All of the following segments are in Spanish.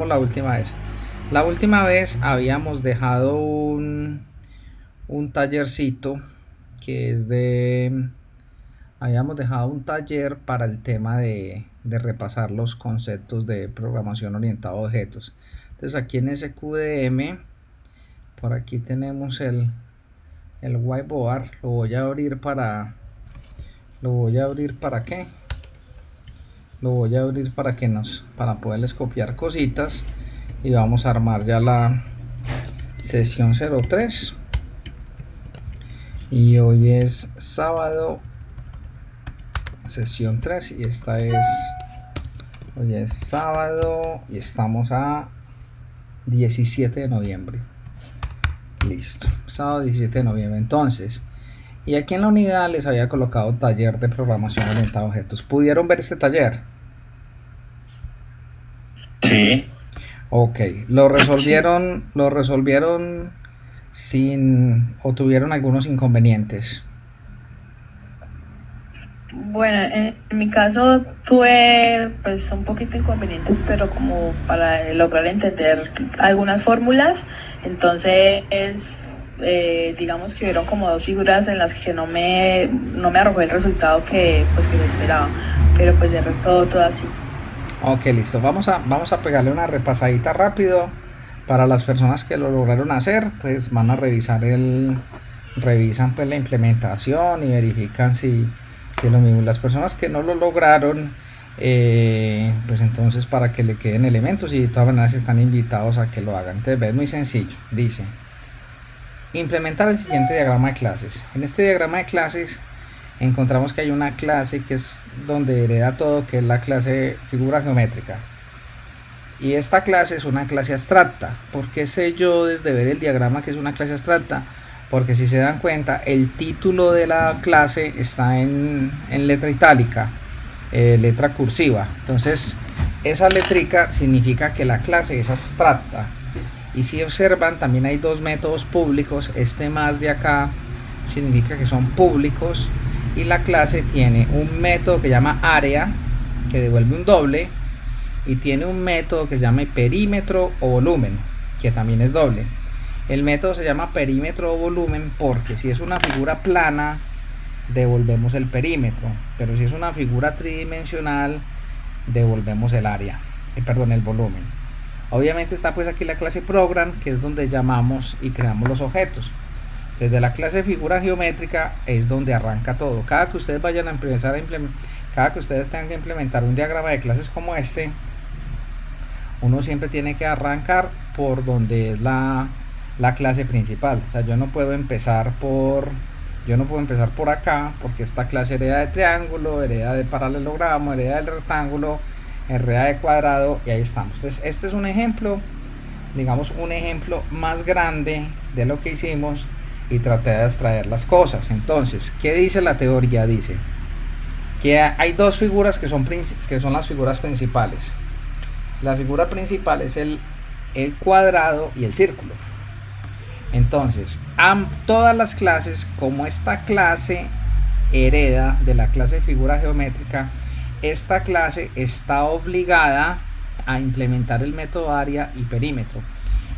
La última vez. La última vez habíamos dejado un tallercito que es de... Habíamos dejado un taller para el tema de repasar los conceptos de programación orientada a objetos. Entonces aquí en SQDM, por aquí tenemos el whiteboard. Lo voy a abrir para... ¿Lo voy a abrir para qué? Lo voy a abrir para poderles copiar cositas y vamos a armar ya la sesión 03 y hoy es sábado, sesión 3, y hoy es sábado y estamos a 17 de noviembre. Listo, sábado 17 de noviembre. Entonces, y aquí en la unidad les había colocado taller de programación orientada a objetos. ¿Pudieron ver este taller? Sí. Ok, lo resolvieron sin, o tuvieron algunos inconvenientes. Bueno, en mi caso tuve pues un poquito inconvenientes, pero como para lograr entender algunas fórmulas, entonces digamos que hubieron como dos figuras en las que no me arrojó el resultado que se esperaba, pero pues de resto todo así. Ok, listo. Vamos a pegarle una repasadita rápido. Para las personas que lo lograron hacer, pues van a revisan pues la implementación y verifican si es lo mismo. Las personas que no lo lograron, pues entonces para que le queden elementos, y de todas maneras están invitados a que lo hagan. Entonces es muy sencillo. Dice, implementar el siguiente diagrama de clases. En este diagrama de clases encontramos que hay una clase que es donde hereda todo, que es la clase figura geométrica. Y esta clase es una clase abstracta. ¿Por qué sé yo desde ver el diagrama que es una clase abstracta? Porque si se dan cuenta, el título de la clase está en letra itálica, letra cursiva. Entonces, esa letrica significa que la clase es abstracta. Y si observan, también hay dos métodos públicos. Este más de acá significa que son públicos. Y la clase tiene un método que llama área, que devuelve un doble, y tiene un método que se llama perímetro o volumen, que también es doble. El método se llama perímetro o volumen porque si es una figura plana, devolvemos el perímetro, pero si es una figura tridimensional, devolvemos el área, el volumen. Obviamente está pues aquí la clase program, que es donde llamamos y creamos los objetos. Desde la clase figura geométrica es donde arranca todo. Cada que ustedes vayan a cada que ustedes tengan que implementar un diagrama de clases como este, uno siempre tiene que arrancar por donde es la clase principal. O sea, yo no puedo empezar por acá, porque esta clase hereda de triángulo, hereda de paralelogramo, hereda del rectángulo, hereda de cuadrado, y ahí estamos. Entonces, este es un ejemplo, digamos, un ejemplo más grande de lo que hicimos, y traté de extraer las cosas. Entonces, ¿qué dice la teoría? Dice que hay dos figuras que son las figuras principales. La figura principal es el cuadrado y el círculo. Entonces, todas las clases, como esta clase hereda de la clase figura geométrica, esta clase está obligada a implementar el método área y perímetro.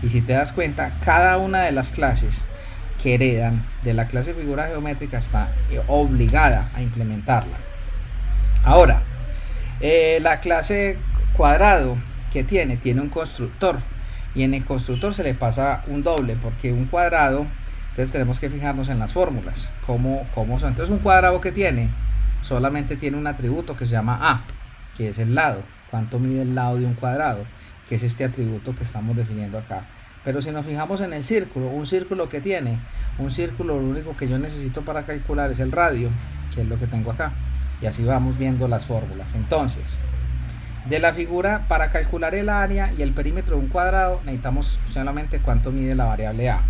Y si te das cuenta, cada una de las clases que heredan de la clase figura geométrica está obligada a implementarla. Ahora, la clase cuadrado, que tiene un constructor, y en el constructor se le pasa un doble, porque un cuadrado, entonces tenemos que fijarnos en las fórmulas, cómo son. Entonces un cuadrado que solamente tiene un atributo que se llama A, que es el lado, cuánto mide el lado de un cuadrado, que es este atributo que estamos definiendo acá. Pero si nos fijamos en el círculo, un círculo lo único que yo necesito para calcular es el radio, que es lo que tengo acá, y así vamos viendo las fórmulas. Entonces, de la figura, para calcular el área y el perímetro de un cuadrado, necesitamos solamente cuánto mide la variable A.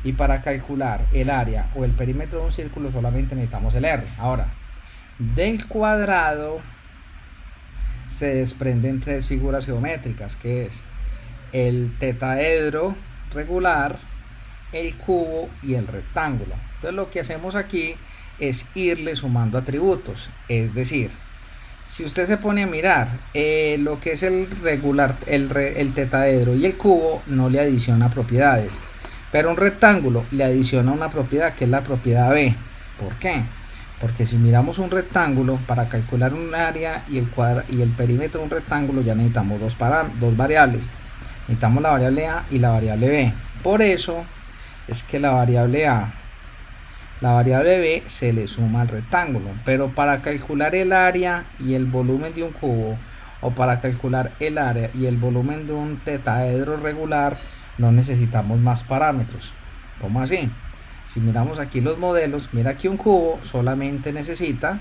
Y para calcular el área o el perímetro de un círculo, solamente necesitamos el R. Ahora, del cuadrado se desprenden tres figuras geométricas, que es el tetaedro regular, el cubo y el rectángulo. Entonces lo que hacemos aquí es irle sumando atributos, es decir, Si usted se pone a mirar lo que es el regular, el tetaedro y el cubo no le adiciona propiedades, pero un rectángulo le adiciona una propiedad que es la propiedad B. ¿Por qué? Porque si miramos un rectángulo, para calcular un área y el perímetro de un rectángulo ya necesitamos dos variables. Necesitamos la variable A y la variable B. Por eso es que la variable B se le suma al rectángulo, pero para calcular el área y el volumen de un cubo, o para calcular el área y el volumen de un tetaedro regular, no necesitamos más parámetros. ¿Cómo así? Si miramos aquí los modelos, mira que un cubo solamente necesita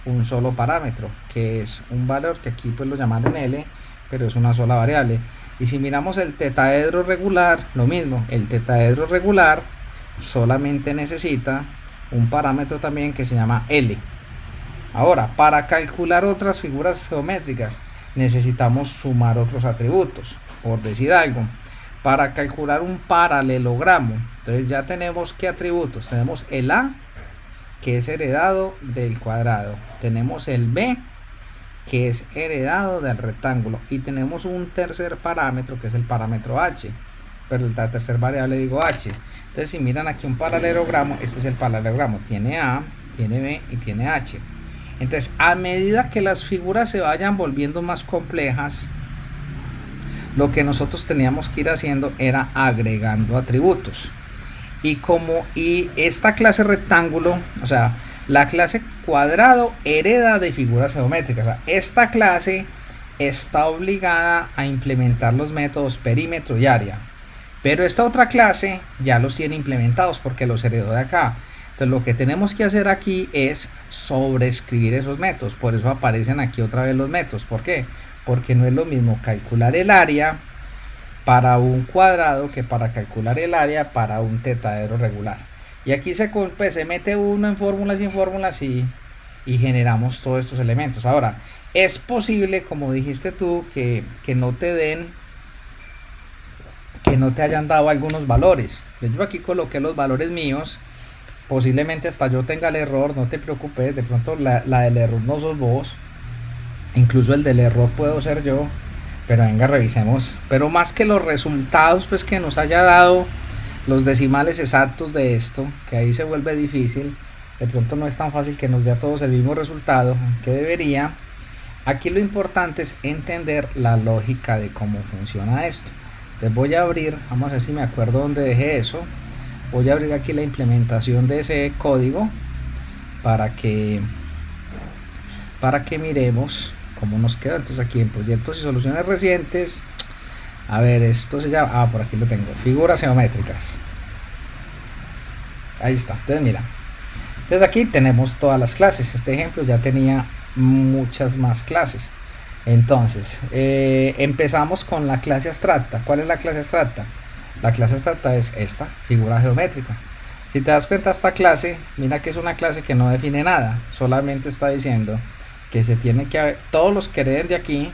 un solo parámetro, que es un valor que aquí pues lo llamaron L, pero es una sola variable. Y si miramos el tetaedro regular, lo mismo, el tetaedro regular solamente necesita un parámetro también que se llama L. Ahora, para calcular otras figuras geométricas necesitamos sumar otros atributos, por decir algo. Para calcular un paralelogramo, entonces ya tenemos qué atributos. Tenemos el A, que es heredado del cuadrado, tenemos el B, que es heredado del rectángulo, y tenemos un tercer parámetro que es el parámetro H, pero la tercera variable digo H. Entonces si miran aquí un paralelogramo, este es el paralelogramo, tiene A, tiene B y tiene H. Entonces a medida que las figuras se vayan volviendo más complejas, lo que nosotros teníamos que ir haciendo era agregando atributos. Y esta clase rectángulo, o sea, la clase cuadrado hereda de figuras geométricas. O sea, esta clase está obligada a implementar los métodos perímetro y área. Pero esta otra clase ya los tiene implementados porque los heredó de acá. Entonces lo que tenemos que hacer aquí es sobreescribir esos métodos. Por eso aparecen aquí otra vez los métodos. ¿Por qué? Porque no es lo mismo calcular el área para un cuadrado que para calcular el área para un tetaedro regular. Y aquí se mete uno en fórmulas y en fórmulas y generamos todos estos elementos. Ahora, es posible, como dijiste tú, que no te hayan dado algunos valores. Yo aquí coloqué los valores míos. Posiblemente hasta yo tenga el error, no te preocupes, de pronto la del error no sos vos. Incluso el del error puedo ser yo, pero venga, revisemos. Pero más que los resultados pues que nos haya dado los decimales exactos de esto, que ahí se vuelve difícil, de pronto no es tan fácil que nos dé a todos el mismo resultado que debería. Aquí lo importante es entender la lógica de cómo funciona esto. Entonces voy a abrir, vamos a ver si me acuerdo dónde dejé eso. Voy a abrir aquí la implementación de ese código para que miremos cómo nos queda. Entonces aquí en proyectos y soluciones recientes, a ver, esto se llama, por aquí lo tengo, figuras geométricas. Ahí está. Entonces mira, entonces aquí tenemos todas las clases. Este ejemplo ya tenía muchas más clases. Entonces empezamos con la clase abstracta. ¿Cuál es la clase abstracta? La clase abstracta es esta, figura geométrica. Si te das cuenta, esta clase, mira que es una clase que no define nada, solamente está diciendo que se tiene que, todos los que hereden de aquí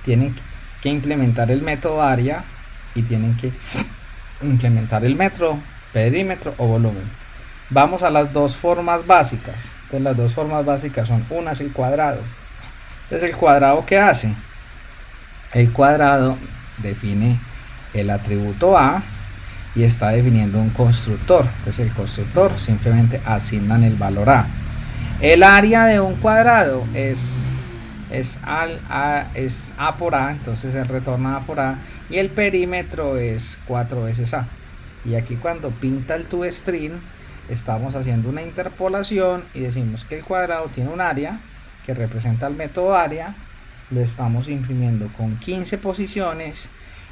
tienen que implementar el método área y tienen que implementar el método perímetro o volumen. Vamos a las dos formas básicas. Entonces las dos formas básicas son, una es el cuadrado. Entonces el cuadrado, ¿qué hace? El cuadrado define el atributo A y está definiendo un constructor. Entonces el constructor simplemente asignan el valor A. El área de un cuadrado es A por A, entonces se retorna A por A, y el perímetro es 4 veces A. Y aquí cuando pinta el toString estamos haciendo una interpolación y decimos que el cuadrado tiene un área que representa el método área, lo estamos imprimiendo con 15 posiciones,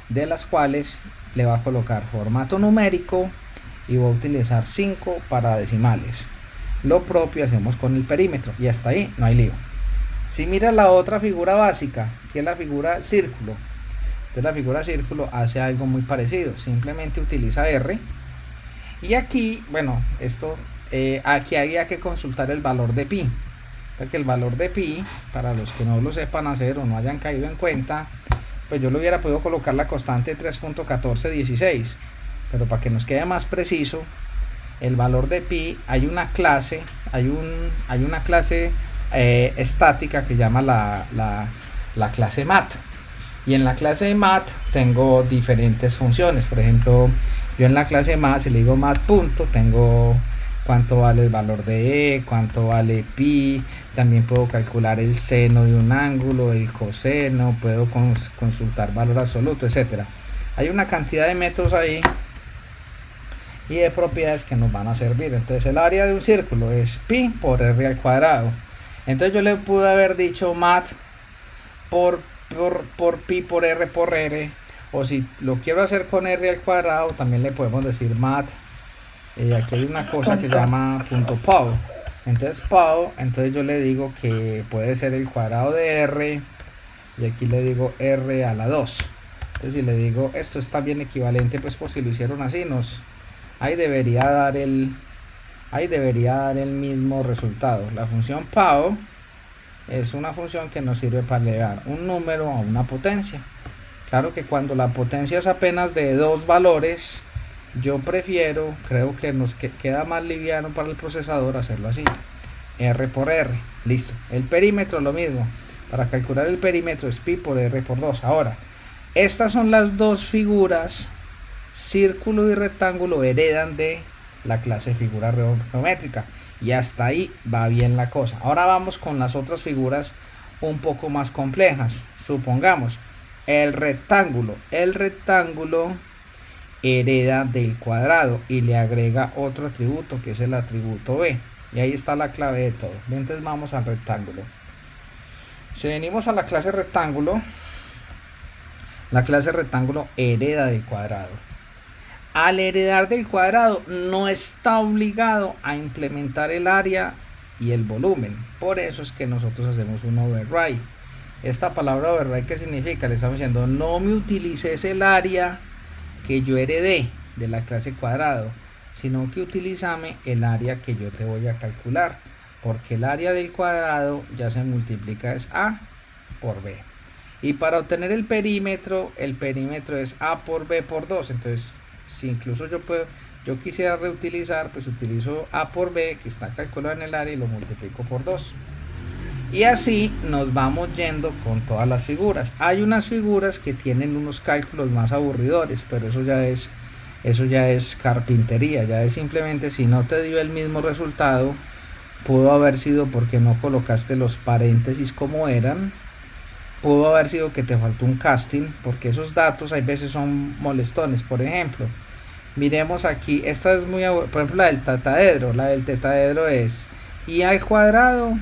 de las cuales le va a colocar formato numérico y va a utilizar 5 para decimales. Lo propio hacemos con el perímetro y hasta ahí no hay lío. Si miras la otra figura básica, que es la figura círculo, entonces la figura círculo hace algo muy parecido, simplemente utiliza R. Y aquí, bueno, aquí había que consultar el valor de pi, porque el valor de pi, para los que no lo sepan hacer o no hayan caído en cuenta, pues yo le hubiera podido colocar la constante 3.1416, pero para que nos quede más preciso, el valor de pi, hay una clase estática que llama la clase mat. Y en la clase de mat tengo diferentes funciones. Por ejemplo, yo en la clase mat, si le digo mat punto, tengo cuánto vale el valor de e, cuánto vale pi, también puedo calcular el seno de un ángulo, el coseno, puedo consultar valor absoluto, etcétera. Hay una cantidad de métodos ahí y de propiedades que nos van a servir. Entonces el área de un círculo es pi por r al cuadrado. Entonces yo le pude haber dicho mat por pi por r, o si lo quiero hacer con r al cuadrado también le podemos decir mat. Aquí hay una cosa que llama punto POW. Entonces POW, entonces yo le digo que puede ser el cuadrado de r, y aquí le digo r a la 2. Entonces si le digo esto está bien equivalente, pues por si lo hicieron así, ahí debería dar el mismo resultado. La función POW es una función que nos sirve para elevar un número a una potencia. Claro que cuando la potencia es apenas de 2 valores, yo prefiero, creo que nos queda más liviano para el procesador hacerlo así, r por r. Listo. El perímetro lo mismo. Para calcular el perímetro es pi por r por 2. Ahora, estas son las dos figuras, círculo y rectángulo, heredan de la clase figura geométrica, y hasta ahí va bien la cosa. Ahora vamos con las otras figuras un poco más complejas. Supongamos el rectángulo hereda del cuadrado y le agrega otro atributo que es el atributo b, y ahí está la clave de todo. Entonces vamos al rectángulo. Si venimos a la clase rectángulo, la clase rectángulo hereda del cuadrado. Al heredar del cuadrado no está obligado a implementar el área y el volumen. Por eso es que nosotros hacemos un override. Esta palabra override, ¿qué significa? Le estamos diciendo no me utilices el área que yo heredé de la clase cuadrado, sino que utilízame el área que yo te voy a calcular, porque el área del cuadrado ya se multiplica, es a por b. Y para obtener el perímetro es a por b por 2. Entonces, si incluso yo quisiera reutilizar, pues utilizo a por b, que está calculado en el área, y lo multiplico por 2. Y así nos vamos yendo con todas las figuras. Hay unas figuras que tienen unos cálculos más aburridores, pero eso ya es carpintería, ya es simplemente si no te dio el mismo resultado, pudo haber sido porque no colocaste los paréntesis como eran, pudo haber sido que te faltó un casting, porque esos datos hay veces son molestones. Por ejemplo, miremos aquí, esta es muy, por ejemplo, la del tetaedro es i al cuadrado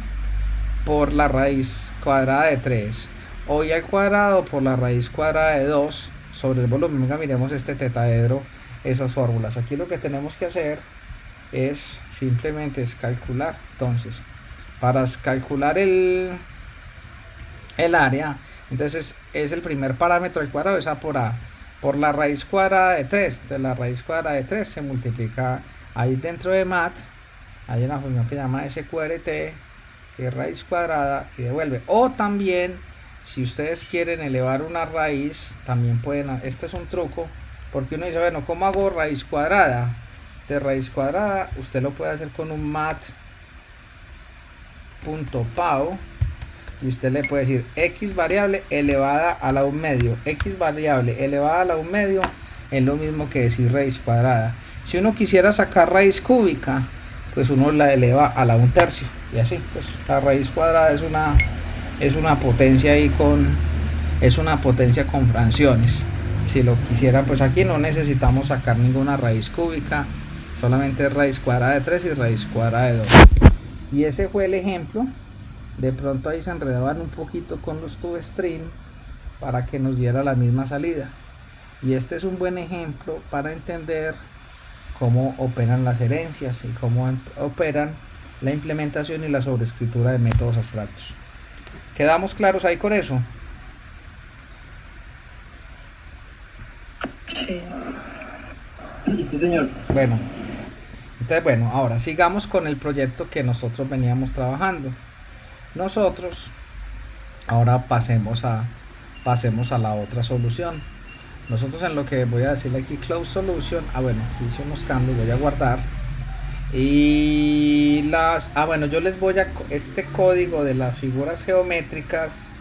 por la raíz cuadrada de 3, o i al cuadrado por la raíz cuadrada de 2 sobre el volumen. Venga, miremos este tetaedro, esas fórmulas. Aquí lo que tenemos que hacer es simplemente calcular. Entonces, para calcular el área, entonces es el primer parámetro del cuadrado, es a por la raíz cuadrada de 3. Entonces la raíz cuadrada de 3 se multiplica ahí dentro de mat, hay una función que se llama sqrt, que es raíz cuadrada, y devuelve. O también, si ustedes quieren elevar una raíz, también pueden. Este es un truco, porque uno dice, bueno, ¿cómo hago raíz cuadrada? De raíz cuadrada usted lo puede hacer con un mat.pow, y usted le puede decir x variable elevada a la 1/2. X variable elevada a la 1/2 es lo mismo que decir raíz cuadrada. Si uno quisiera sacar raíz cúbica, pues uno la eleva a la 1/3, y así pues la raíz cuadrada es una potencia ahí es una potencia con fracciones. Si lo quisiera, pues aquí no necesitamos sacar ninguna raíz cúbica, solamente raíz cuadrada de 3 y raíz cuadrada de 2. Y ese fue el ejemplo. De pronto ahí se enredaban un poquito con los toString para que nos diera la misma salida, y este es un buen ejemplo para entender cómo operan las herencias y cómo operan la implementación y la sobreescritura de métodos abstractos. ¿Quedamos claros ahí con eso? Sí. Sí, señor. Bueno, entonces ahora sigamos con el proyecto que nosotros veníamos trabajando. Nosotros ahora pasemos a la otra solución. Nosotros en lo que voy a decirle aquí close solution, aquí hice unos cambios, voy a guardar. Y bueno, yo les voy a este código de las figuras geométricas,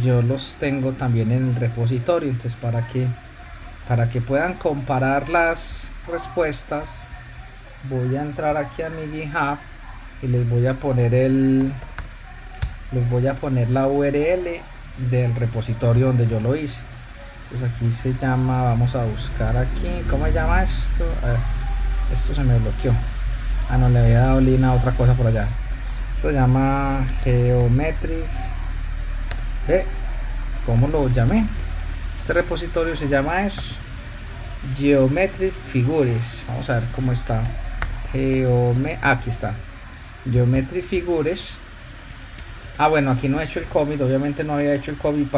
yo los tengo también en el repositorio. Entonces para que puedan comparar las respuestas, voy a entrar aquí a mi GitHub y les voy a poner la URL del repositorio donde yo lo hice. Entonces aquí se llama, vamos a buscar aquí, ¿cómo se llama esto? A ver, esto se me bloqueó. Ah, no, le había dado lina a otra cosa por allá. Esto se llama Geometries. ¿Ve? ¿Cómo lo llamé? Este repositorio se llama Geometry Figures. Vamos a ver cómo está. Aquí está. Geometry Figures. Ah, bueno, aquí no he hecho el commit. Obviamente no había hecho el commit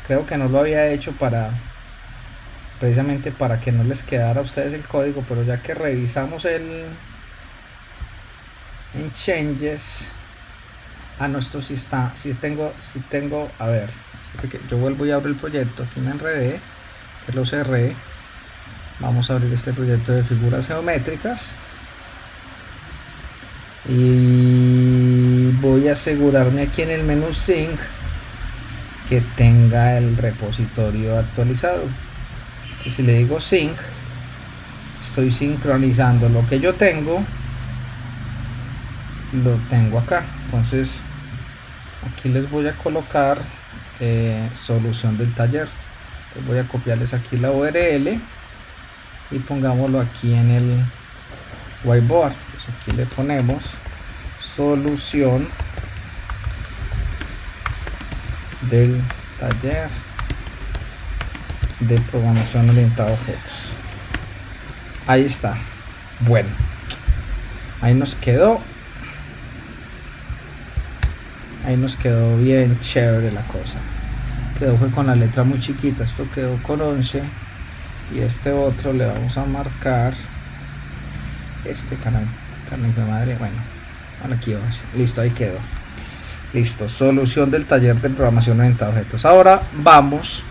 creo que no lo había hecho precisamente para que no les quedara a ustedes el código, pero ya que revisamos en changes, no, esto sí está, sí tengo, a ver, yo vuelvo y abro el proyecto, aquí me enredé, que lo cerré. Vamos a abrir este proyecto de figuras geométricas y voy a asegurarme aquí en el menú sync que tenga el repositorio actualizado. Entonces, si le digo sync, estoy sincronizando lo que yo tengo, lo tengo acá. Entonces aquí les voy a colocar solución del taller. Entonces, voy a copiarles aquí la URL y pongámoslo aquí en el whiteboard. Entonces aquí le ponemos solución del taller de programación orientada a objetos. Ahí está. Bueno, ahí nos quedó bien chévere la cosa. Fue con la letra muy chiquita, esto quedó con 11 y este otro le vamos a marcar canal de madre. Bueno, aquí vamos. Listo, ahí quedó. Listo, solución del taller de programación orientada a objetos. Ahora vamos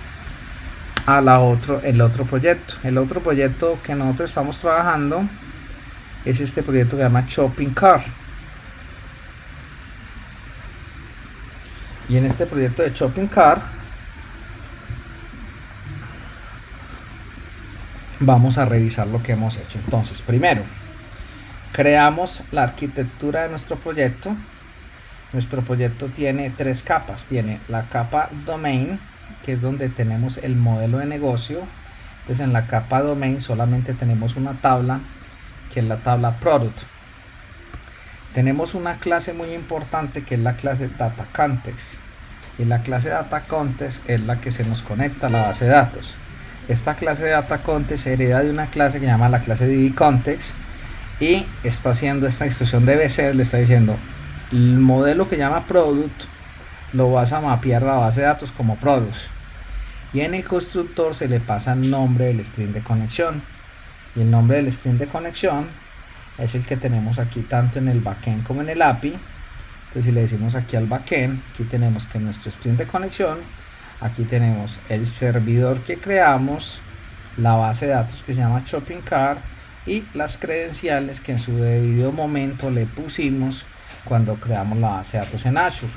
a el otro proyecto. El otro proyecto que nosotros estamos trabajando es este proyecto que se llama Shopping Cart. Y en este proyecto de Shopping Cart vamos a revisar lo que hemos hecho. Entonces, primero creamos la arquitectura de nuestro proyecto. Nuestro proyecto tiene 3 capas. Tiene la capa domain, que es donde tenemos el modelo de negocio. Entonces en la capa domain solamente tenemos una tabla, que es la tabla product. Tenemos una clase muy importante que es la clase data context, y la clase data context es la que se nos conecta a la base de datos. Esta clase de data context se hereda de una clase que se llama la clase DBContext y está haciendo esta instrucción de BC, le está diciendo el modelo que llama product lo vas a mapear a la base de datos como products, y en el constructor se le pasa el nombre del string de conexión, y el nombre del string de conexión es el que tenemos aquí tanto en el backend como en el API. Entonces si le decimos aquí al backend, aquí tenemos que nuestro string de conexión, aquí tenemos el servidor que creamos, la base de datos que se llama Shopping Cart y las credenciales que en su debido momento le pusimos cuando creamos la base de datos en Azure.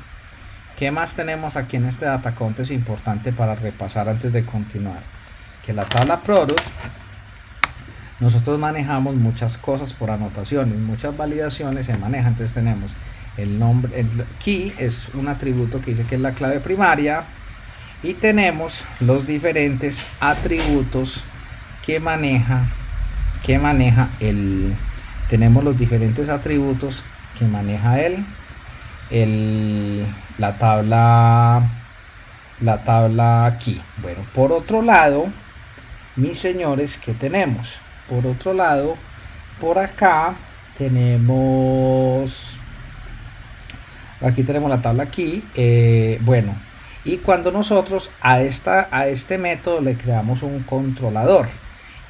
¿Qué más tenemos aquí en este data context importante para repasar antes de continuar? Que la tabla product, nosotros manejamos muchas cosas por anotaciones, muchas validaciones se manejan. Entonces tenemos el nombre, el key es un atributo que dice que es la clave primaria, y tenemos los diferentes atributos que maneja tenemos los diferentes atributos que maneja la tabla aquí. Bueno, por otro lado, mis señores, ¿qué tenemos? Por otro lado, por acá tenemos, aquí tenemos la tabla aquí. Bueno, y cuando nosotros a este método le creamos un controlador,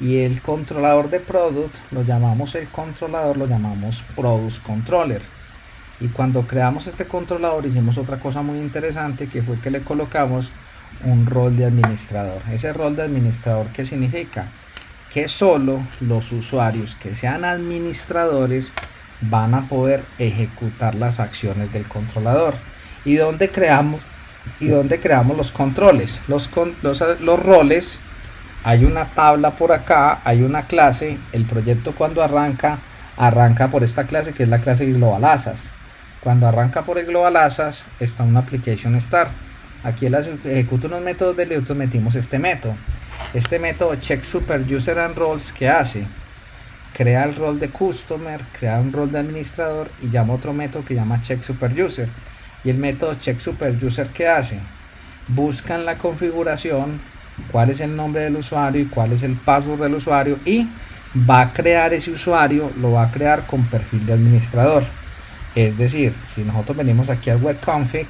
y el controlador de product lo llamamos product controller. Y cuando creamos este controlador hicimos otra cosa muy interesante, que fue que le colocamos un rol de administrador. Ese rol de administrador, ¿qué significa? que solo los usuarios que sean administradores van a poder ejecutar las acciones del controlador. ¿Y dónde creamos los controles? Los roles, hay una tabla por acá, hay una clase. El proyecto cuando arranca por esta clase, que es la clase Global Assets. Cuando arranca por el Global Assets está una application start. Aquí él ejecuta unos métodos de nosotros metimos este método. Este método check super user and roles, ¿qué hace? Crea el rol de customer, crea un rol de administrador y llama otro método que llama check super user. Y el método check super user, ¿qué hace? Busca en la configuración cuál es el nombre del usuario y cuál es el password del usuario, y va a crear ese usuario, lo va a crear con perfil de administrador. Es decir, si nosotros venimos aquí al web config,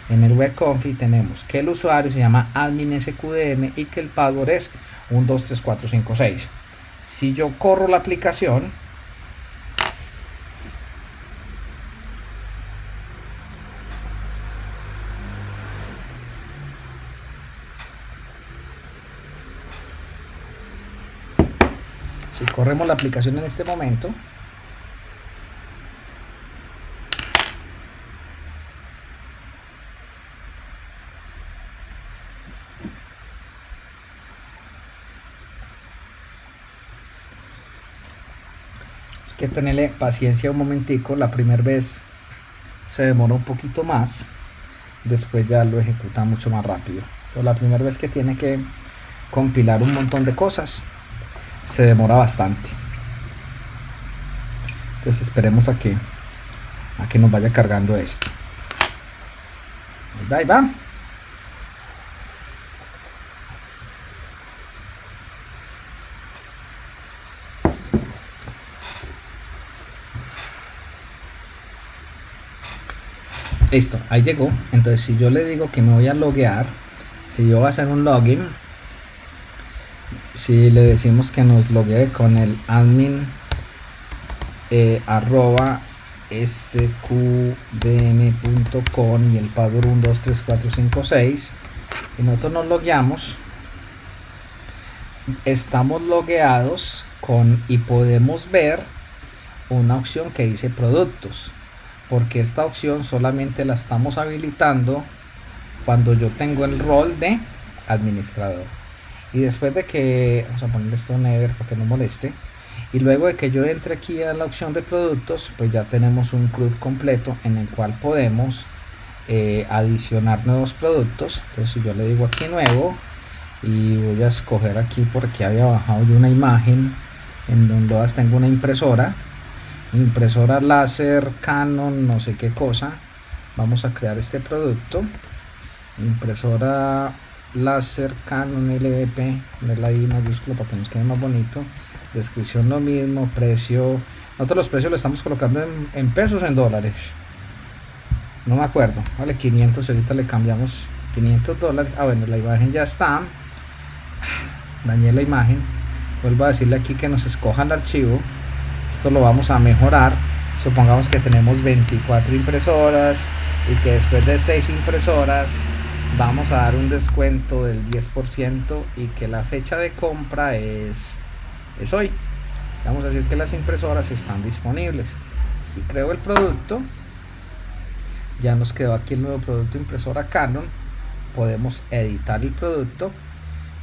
en el web config tenemos que el usuario se llama admin sqdm y que el password es 123456. Si yo corro la aplicación, si corremos la aplicación en este momento, es que tenerle paciencia un momentico. La primera vez se demora un poquito más, después ya lo ejecuta mucho más rápido, pero la primera vez que tiene que compilar un montón de cosas se demora bastante. Entonces esperemos a que nos vaya cargando esto. Ahí va. Listo, ahí llegó. Entonces si yo le digo que me voy a loguear, si yo voy a hacer un login, si le decimos que nos loguee con el admin @sqdm.com y el password 123456, y nosotros nos logueamos, estamos logueados y podemos ver una opción que dice productos, porque esta opción solamente la estamos habilitando cuando yo tengo el rol de administrador. Y después de que, vamos a ponerle esto never para que no moleste, y luego de que yo entre aquí a la opción de productos, pues ya tenemos un club completo en el cual podemos adicionar nuevos productos. Entonces si yo le digo aquí nuevo y voy a escoger aquí, porque había bajado yo una imagen en donde tengo una impresora láser Canon no sé qué cosa. Vamos a crear este producto, impresora láser Canon LVP, ponerla I mayúscula para que nos quede más bonito. Descripción lo mismo, precio, nosotros los precios lo estamos colocando en pesos o en dólares, no me acuerdo, vale 500, ahorita le cambiamos $500. Bueno, la imagen ya está, dañé la imagen, vuelvo a decirle aquí que nos escoja el archivo. Esto lo vamos a mejorar. Supongamos que tenemos 24 impresoras y que después de 6 impresoras vamos a dar un descuento del 10% y que la fecha de compra es hoy. Vamos a decir que las impresoras están disponibles. Si creo el producto, ya nos quedó aquí el nuevo producto, impresora Canon. Podemos editar el producto.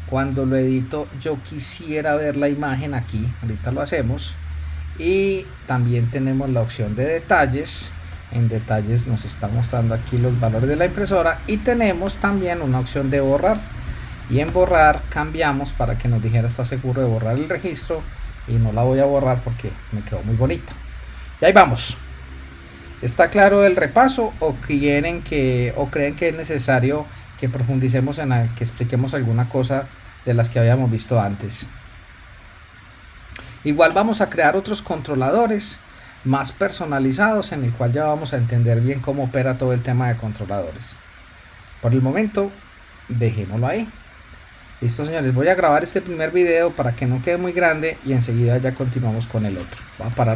Cuando lo edito, yo quisiera ver la imagen aquí, ahorita lo hacemos. Y también tenemos la opción de detalles. En detalles nos está mostrando aquí los valores de la impresora, y tenemos también una opción de borrar, y en borrar cambiamos para que nos dijera está seguro de borrar el registro, y no la voy a borrar porque me quedó muy bonita. Y ahí vamos. ¿Está claro el repaso o creen que es necesario que profundicemos que expliquemos alguna cosa de las que habíamos visto antes? Igual vamos a crear otros controladores más personalizados, en el cual ya vamos a entender bien cómo opera todo el tema de controladores. Por el momento dejémoslo ahí. Listo, señores, voy a grabar este primer video para que no quede muy grande y enseguida ya continuamos con el otro. Voy a parar